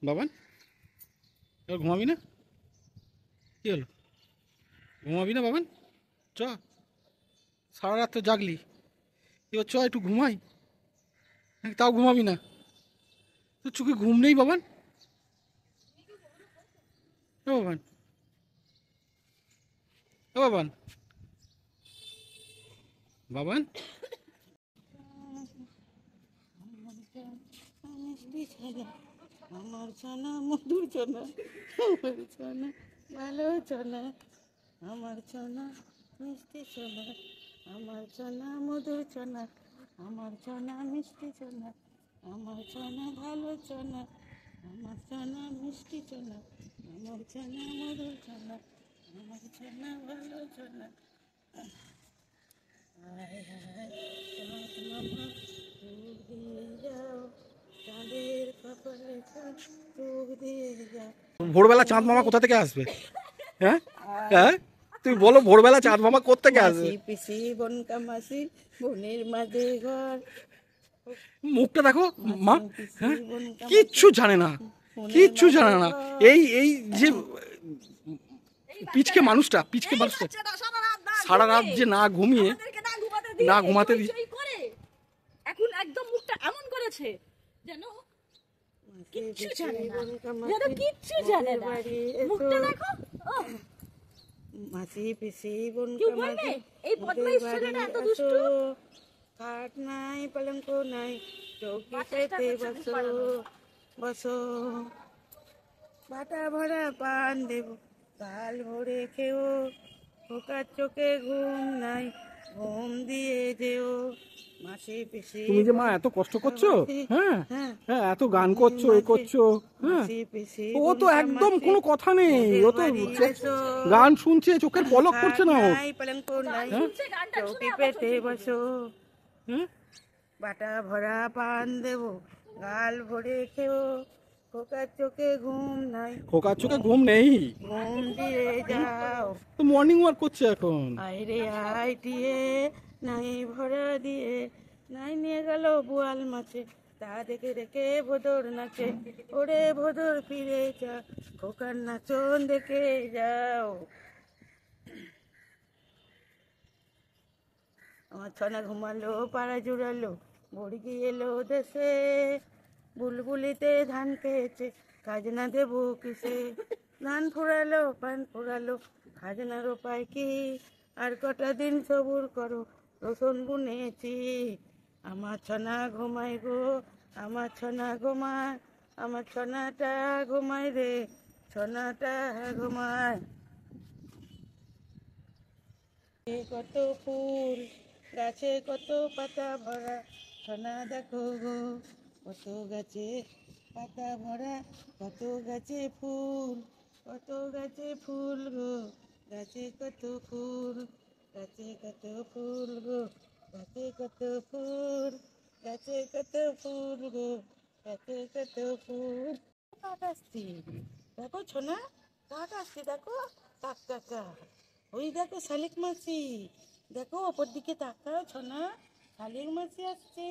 বাবান, এবার ঘুমাবি না? কি হলো, ঘুমাবি না বাবান? চ, সারা রাত তো জাগলি, এবার চ একটু ঘুমাই। তাও ঘুমাবি না? তোর চোখে ঘুম নেই বাবান? ও বাবান, ও বাবান, বাবান। আমার ছানা মধুর ছানা, আমার ছানা ভালো ছানা, আমার ছানা মিষ্টি ছানা, আমার ছানা মধুর ছানা, আমার ছানা মিষ্টি ছানা, আমার ছানা ভালো ছানা, আমার ছানা মিষ্টি ছানা, আমার ছানা মধুর ছানা, আমার ছানা ভালো ছানা। হায় হায় চাঁদ মামা চোখ দিয়ে যাও, চাঁদের কপালে চাঁদ চোখ দিয়ে যাও। ভোরবেলা চাঁদ মামা কোথা থেকে আসবে? হ্যাঁ, হ্যাঁ, তুমি বলো, ভোরবেলা চাঁদ মামা কোথা থেকে আসবে? মাসি পিসি বোন কামাসি বোনের মাঝে ঘর, মুখটা দেখো মা, মাসি পিসি হ্যাঁ, বোন কামাসি কিচ্ছু জানে না, বোনের কিচ্ছু মাঝে জানে না। ঘর। এই এই যে পিচকে মানুষটা সারা রাত যে না ঘুমিয়ে, না ঘুমাতে দি করে এখন একদম মুখটা এমন করেছে যেন কিচ্ছু জানে না, যেন কিচ্ছু জানে না। মুখটা দেখো, মাসি পিসি বোন কেউ কামাসি বলবে এই বদমাইশ ছেলেটা এত দুষ্টু? খাট নাই পালঙ্ক নাই, চৌকি পেতে বসো বসো, বাটা ভরা পান দেব কাল ভরে খেও, খোকার চোখে ঘুম নাই ঘুম দিয়ে যেও। মাসি পিসি তুমি যে মা এত কষ্ট করছো, হ্যাঁ হ্যাঁ হ্যাঁ, এত গান করছো, এ করছো, হ্যাঁ, মাসি পিসি ও তো বোন একদম কামাসি কোনো কথা নেই, ও তো বাড়ি এসো, গান শুনছে, চোখের পলক পড়ছে না ওর। নাই পালঙ্ক নাই, শুনছে গানটা শুনে চৌকি আবার পেতে চলছে। বসো, হ্যাঁ, বাটা ভরা পান দেব গাল ভরে খেও, খোকার চোখে ঘুম নাই খোকার চোখে ঘুম নেই, ঘুম দিয়ে যাও। তো মর্নিং ওয়াক করছে এখন। আইরে আইটিয়ে নাই ভরা দিয়ে, নাই নিয়ে গেল বোয়াল মাছে, তা দেখে দেখে ভোদর নাচে, ওরে ভোদর ফিরে যা, খোকার নাচন দেখে যাও। আমার ছনা ঘুমালো পাড়া জুড়ালো, মুরগি এলো দেশে, বুলবুলিতে ধান খেয়েছে খাজনা দেবো কিসে, ধান ফুরালো পান ফুরালো খাজনার উপায় কি, আর কটা দিন সবুর করো রসুন বুনেছি। আমার ছনা ঘুমাই গো, আমার ছনা ঘুমায়, আমার ছনাটা ঘুমায় রে, ছনাটা ঘুমায়। কত ফুল গাছে কত পাতা ভরা, সোনা দেখো গো কত গাছে পাতা ভরা, কত গাছে ফুল, কত গাছে ফুল গো, গাছে কত ফুল, গাছে কত ফুল গো, গাছে কত ফুল, গাছে কত ফুল গো, গাছে কত ফুল। কাক আসছে দেখো ছোনা, কাক আসছে দেখো, কাক কাকা, ওই দেখো শালিক মাসি, দেখো ওপর দিকে তাকাও ছোনা, শালিক মাসি আসছে।